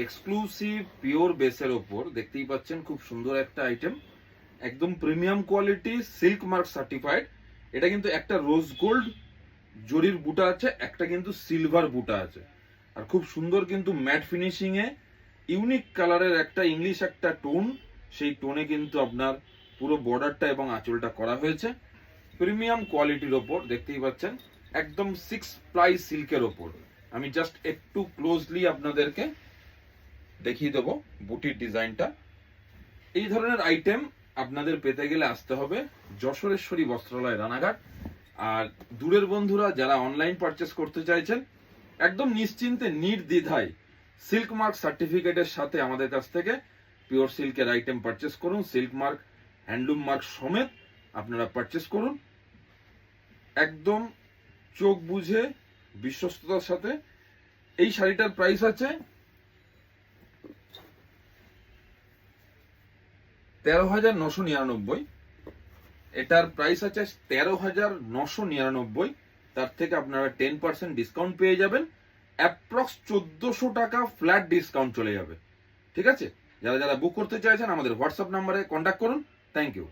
Exclusive pure বেসের ওপর দেখতেই পাচ্ছেন খুব সুন্দর একটা আইটেম, একদম premium quality, silk mark certified. এটা কিন্তু একটা রোজ গোল্ড জরির বুটা আছে, একটা কিন্তু সিলভার বুটা আছে, আর খুব সুন্দর কিন্তু ম্যাট ফিনিশিং এ ইউনিক কালারের একটা ইংলিশ একটা টোন, সেই টোনে কিন্তু আপনার পুরো বর্ডারটা এবং আঁচলটা করা হয়েছে প্রিমিয়াম কোয়ালিটির ওপর। দেখতেই পাচ্ছেন একদম 6 প্লাই সিল্কের ওপর। আমি জাস্ট একটু ক্লোজলি আপনাদেরকে দেখিয়ে দেবো বুটির ডিজাইনটা। এই ধরনের আইটেম আপনাদের পেতে গেলে আসতে হবে যশোরেশ্বরী বস্ত্রালয় রানাঘাট। আর দূরের বন্ধুরা যারা অনলাইন পারচেস করতে চাইছেন, একদম নিশ্চিন্তে নির্দ্বিধায় সিল্ক মার্ক সার্টিফিকেটের সাথে আমাদের কাছ থেকে পিওর সিল্কের আইটেম পারচেস করুন। সিল্ক মার্ক, হ্যান্ডলুম মার্ক সমেত আপনারা পারচেস করুন একদম চোখ বুঝে বিশ্বস্ততার সাথে। এই শাড়িটার প্রাইস আছে 13,999। এটার প্রাইস আছে 13,999। তার থেকে আপনারা 10% ডিসকাউন্ট পেয়ে যাবেন, অ্যাপ্রক্স 1400 টাকা ফ্ল্যাট ডিসকাউন্ট চলে যাবে। ঠিক আছে, যারা যারা বুক করতে চাইছেন আমাদের হোয়াটসঅ্যাপ নাম্বারে কন্ট্যাক্ট করুন। Thank you.